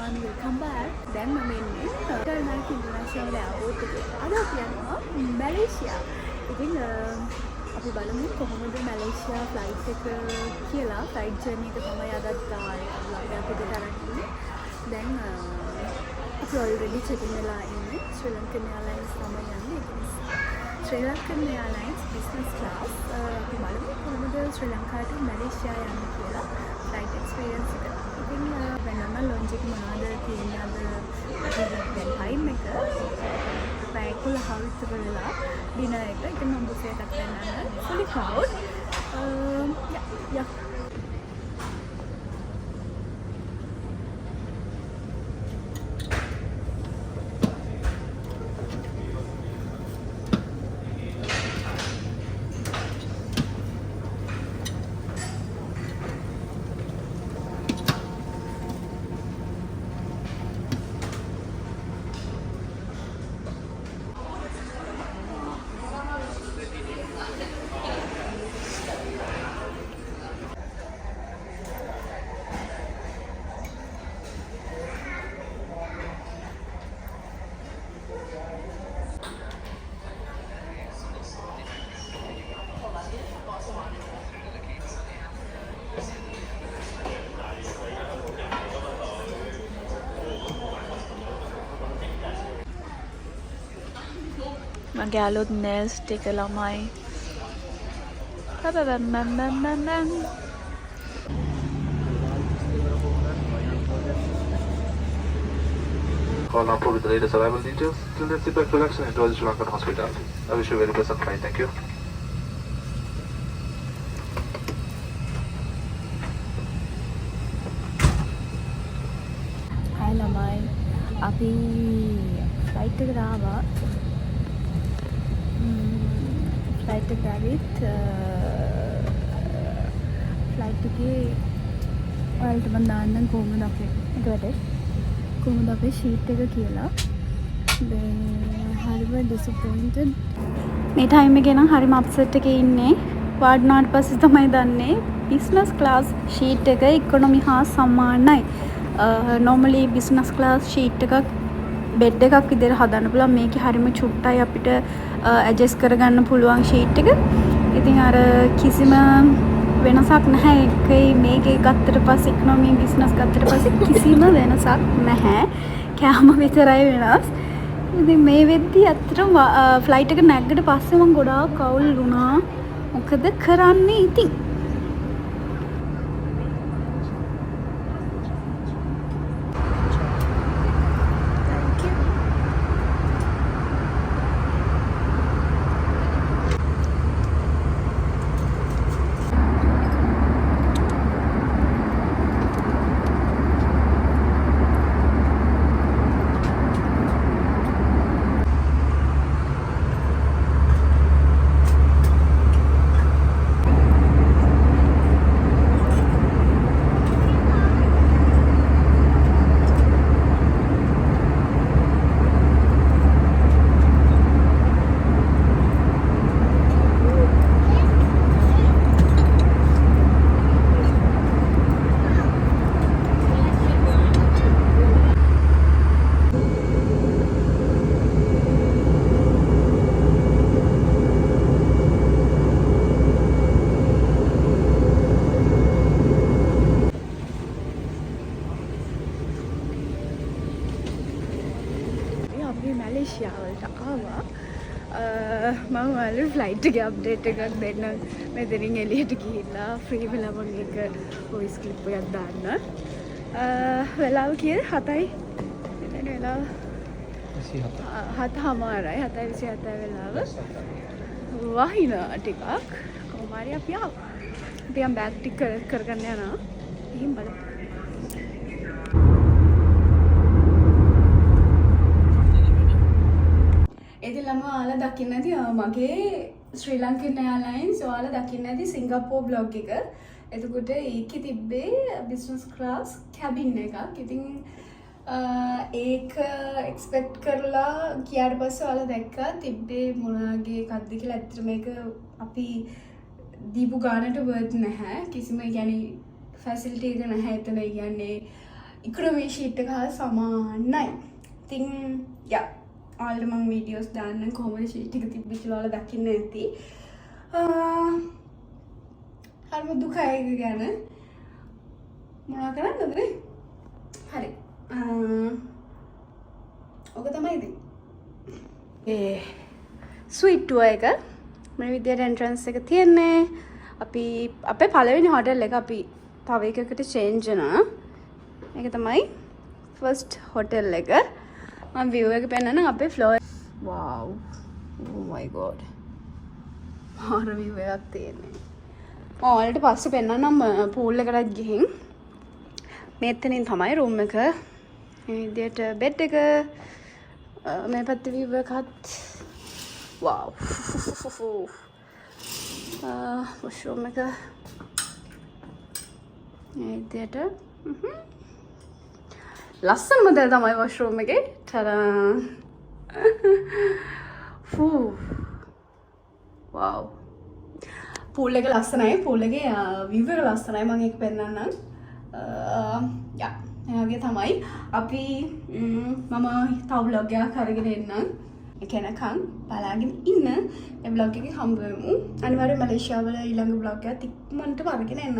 everyone, welcome back. දැන් මම ඉන්නේ ටර්නර් ඉන්ටර්නැෂනල් එයාපෝට් එකේ. අද අපි යනවා මැලේසියා. ඉතින් අපි බලමු කොහොමද මැලේසියා ෆ්ලයිට් එක කියලා. ෆ්ලයිට් ජර්නි එක තමයි අදත් අපිට තරන්නේ. දැන් අපි ඔල්රෙඩි චෙකින් වෙලා ඉන්නේ. ශ්‍රී ලංකන් එයාලයින්ස් තමයි යන්නේ. ඒක නිසා ශ්‍රී ලංකන් එයාලයින්ස් බිස්නස් ක්ලාස්. අපි බලමු කොහොමද ශ්‍රී ලංකාවට මැලේසියා යන්නේ කියලා. ෆ්ලයිට් එක්ස්පීරියන්ස් එක. ඉතින් වෙනම ලොන්ජ් එක මොනවද කියන්නේ අද දැන් ටයිම් එක පැය 11 විතර වෙලා ඩිනර් එක. ඉතින් මම බුෆේ එකක් ගන්න fully crowd. yeah. මගේ අලුත් nails ටික ළමයි. Call up with the latest arrival details. Till then, sit back, relax, and enjoy the Sri Lankan hospitality. I wish you a very pleasant flight. Thank you. Hi ළමයි. අපි flight එකට ආවා. Flight එකට ආවිත් flight එකේ ඔයාලට මම දාන්නම් කොහොමද අපේ ෂීට් එක කියලා. හරිම ඩිසපොයින්ටඩ්. මේ ටයිම් එකේ නම් හරිම අප්සෙට් එකේ ඉන්නේ. වාඩිනාට පස්සේ තමයි දන්නේ බිස්නස් ක්ලාස් ෂීට් එක ඉකොනොමි හා සමානයි. normally business class sheet එකක් බෙඩ් එකක් විදිහට හදන්න පුළුවන්. මේකේ හරියම චුට්ටයි අපිට adjust කරගන්න පුළුවන් sheet එක. ඉතින් අර කිසිම වෙනසක් නැහැ. ඒකයි මේකේ ගත්තට පස්සේ economy business ගත්තට පස්සේ කිසිම වෙනසක් නැහැ. කෑම විතරයි වෙනස්. ඉතින් මේ වෙද්දි අත්‍තරම ෆ්ලයිට් එක නැග්ගට පස්සේ මම ගොඩාක් කවුල් වුණා. මොකද කරන්නේ ඉතින්? මැලේසියාවලට ආවා. මම ඔයාලට ෆ්ලයිට් එකේ අප්ඩේට් එකක් දෙන්න මෙතනින් එළියට ගිහිල්ලා ෆ්‍රී වෙලා මම එක වොයිස් ක්ලිප් එකක් දාන්න. වෙලාව කීයද? 7යි. මෙතන වෙලාව 7:00යි. 7:27 වෙලාව. වහින ටිකක් කොහොම හරි අපි ආවා. අපි යම් බෑග් ටික කරගන්න යනවා. ගිහින් බලමු. ඉතින් ළමා ඔයාලා දකින්න ඇති මගේ ශ්‍රී ලංකන් එයාලයින්ස් ඔයාලා දකින්න ඇති සිංගප්පූර් බ්ලොග් එක. එතකොට ඒකේ තිබ්බේ බිස්නස් ක්ලාස් කැබින් එකක්. ඉතින් ඒක එක්ස්පෙක්ට් කරලා ගියාට පස්සේ ඔයාලා දැක්කා තිබ්බේ මොන වගේ එකක්ද කියලා. ඇත්තට මේක අපි දීපු ගානට වර්ත් නැහැ. කිසිම يعني ෆැසිලිටි එක නැහැ එතන. කියන්නේ ඉක්‍රමී ෂීට් එක හා සමානයි. ඉතින් යා ඔයාලට මම වීඩියෝස් දාන්න කොහොමද ෂීට් එක තිබ්බිච්ච ඔයාලා දකින්න ඇති. හරිම දුකයි ඒක ගැන. මොනවා කරන්නද නේ? හරි. ඔක තමයි ඉතින්. ස්වීට් ටුවර් එක මේ විදියට එන්ට්‍රන්ස් එක තියෙන්නේ. අපි අපේ පළවෙනි හොටෙල් එක අපි තව එකකට චේන්ජ් වෙනවා. මේක තමයි ෆස්ට් හොටෙල් එක. මම view එක පෙන්නන අපේ floor. wow oh my god. මාර view එකක් තියෙන්නේ. මම ඔයාලට පස්සේ පෙන්නන්නම් pool එකකට ගිහින්. මෙතනින් තමයි room එක. මේ විදියට bed එක මේ පැත්තේ view එකත් wow. washroom එක මේ විදියට ලස්සනම දේ තමයි washroom එකේ. ටඩා. wow. pool එක ලස්සනයි. pool එකේ view එක ලස්සනයි. මම ඒක පෙන්නන්නම්. යා එයාගේ තමයි අපි මම තව vlog එකක් අරගෙන එන්නම්. එකනකම් බලාගෙන ඉන්න. ඒ vlog එකේ හම්බ වෙමු. අනිවාර්යයෙන් මලේසියාවල ඊළඟ vlog එකත් ඉක්මනට අරගෙන එන්න.